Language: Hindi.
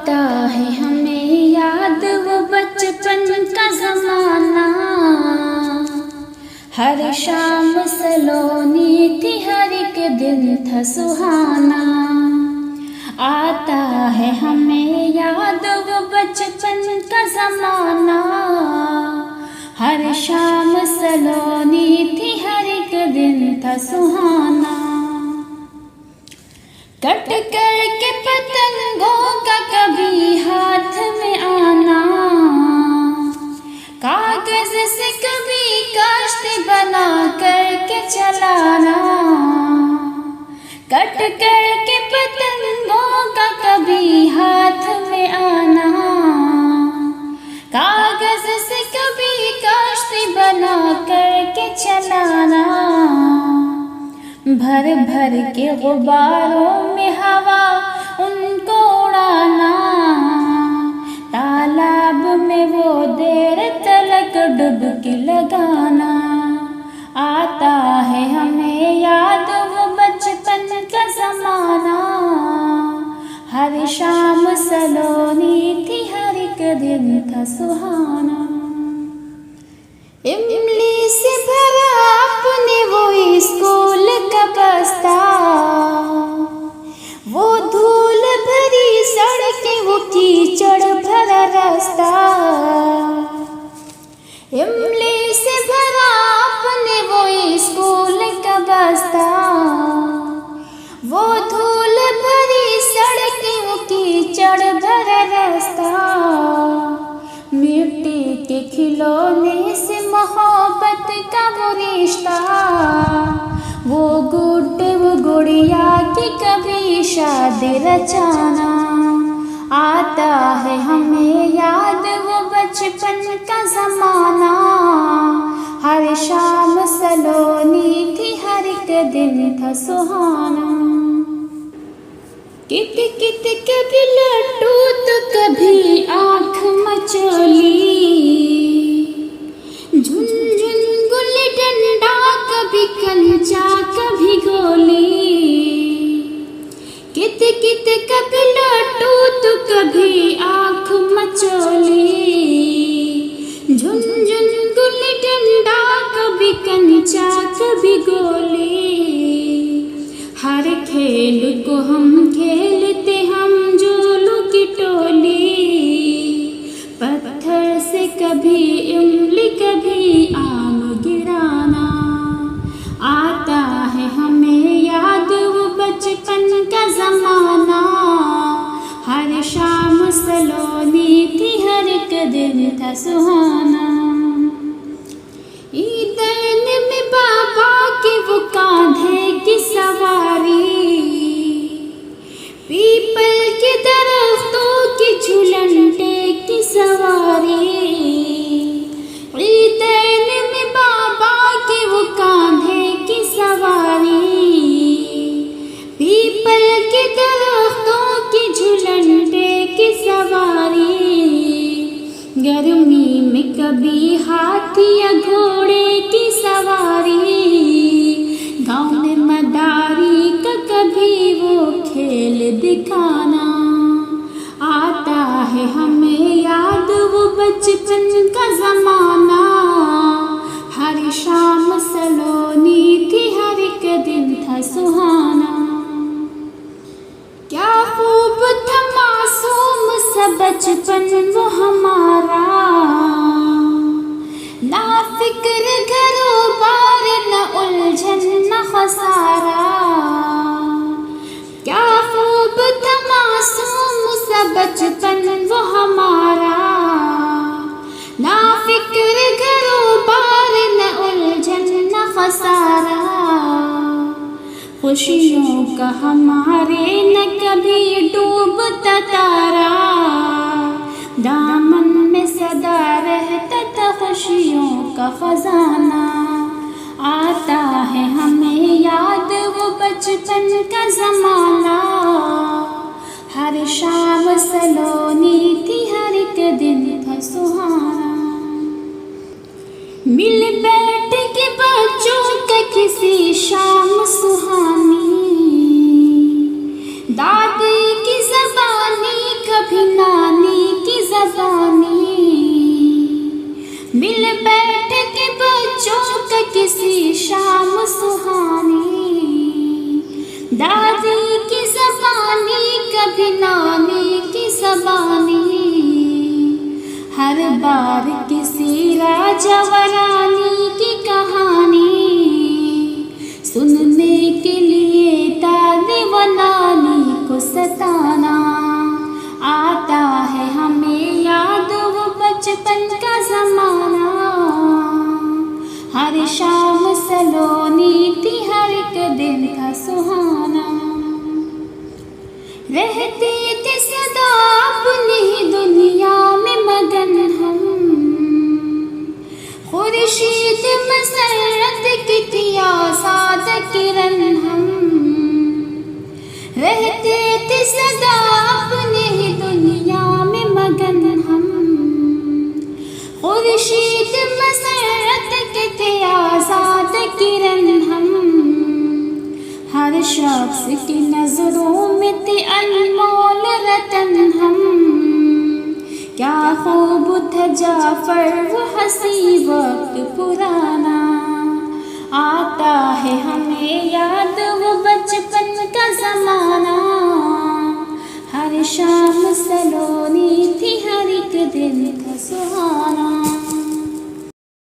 आता है हमें याद वो बचपन का ज़माना। हर शाम सलोनी थी, हर एक दिन था सुहाना। आता है हमें याद वो बचपन का ज़माना। हर शाम सलोनी थी, हर एक दिन था सुहाना। कट कर के पतंगों का कभी हाथ में आना, कागज से कभी कश्ती बना करके चलाना। कट कर के पतंगों का कभी हाथ में आना, कागज से कभी कश्ती बना करके चलाना। भर भर के गुब्बारों में हवा उनको उड़ाना, तालाब में वो देर तलक डुबकी लगाना। आता है हमें याद वो बचपन का ज़माना। हर शाम सलोनी थी, हर एक दिन था सुहाना। इमली से भरा अपने वो स्कूल का बस्ता, वो धूल भरी सड़कें, वो कीचड़ भरा रास्ता। इमली से भरा अपने वो स्कूल का बस्ता, वो धूल भरी सड़कें, वो कीचड़ भरा रास्ता। मिट्टी के खिलौने से मोहब्बत का वो रिश्ता, वो गुड्डे वो गुड़िया की कभी शादी रचाना। आता है हमें याद वो बचपन का ज़माना। हर शाम सलोनी थी, हर एक दिन था सुहाना। कित कित कभी लड्डू तो कभी आँख मचोली, झुनझुन गुल्ली डंडा कभी कंचा कभी गोली। कित कित कभी लड्डू तो कभी आँख मचोली, झुनझुन गुल्ली डंडा कभी कंचा कभी गोली। हर खेल को हम खेलते हम जोलों की टोली, पत्थर से कभी इमली कभी आम गिराना। आता है हमें याद वो बचपन का ज़माना। हर शाम सलोनी थी, हर एक दिन था सुहाना। ईदैन में बाबा के वो कांधे की सवारी, पीपल के दरख्तों की झूलंटे की सवारी। ईदैन में बाबा के वो कांधे की सवारी, पीपल के दरख्तों की झूलंटे की सवारी। गर्मी में कभी हाथी या घोड़े की सवारी, गाँव में मदारी का कभी वो खेल दिखाना। आता है हमें याद वो बचपन का ज़माना। हर शाम सलोनी थी, हर एक दिन था सुहाना। क्या खूब था मासूम सा बचपन वो हमारा, ना फिक्र घरों बार न उलझन न खसारा। क्या खूब था मासूम सा बचपन वो हमारा, ना फिक्र घरों बार न उलझन न खसारा। खुशियों का हमारे न कभी डूबता तारा, दामन में सदा रहता था खुशियों का खजाना। आता है हमें याद वो बचपन का ज़माना। हर शाम सलोनी थी, हर एक दिन था सुहाना। मिल बैठ के बच्चों का किसी शाम सुहानी, दादी की ज़बानी कभी ना बार किसी राजा व रानी की कहानी सुनने के लिए दादी व नानी को सताना। आता है हमें याद वो बचपन का ज़माना। हर शाम सलोनी थी, हर एक दिन था सुहाना। रहते थे सदा अपनी ही दुनिया में मगन हम। खुर्शीद मसरत की थी आज़ाद किरण हम। रहते थे सदा अपनी ही दुनिया में मगन हम। खुर्शीद मसरत की थी आज़ाद किरण हम। हर शख्स की नजरों में थे अनमोल रतन हम। क्या खूब था जाफर वो हंसी वक्त पुराना। आता है हमें याद वो बचपन का ज़माना। हर शाम सलोनी थी, हर एक दिन था सुहाना।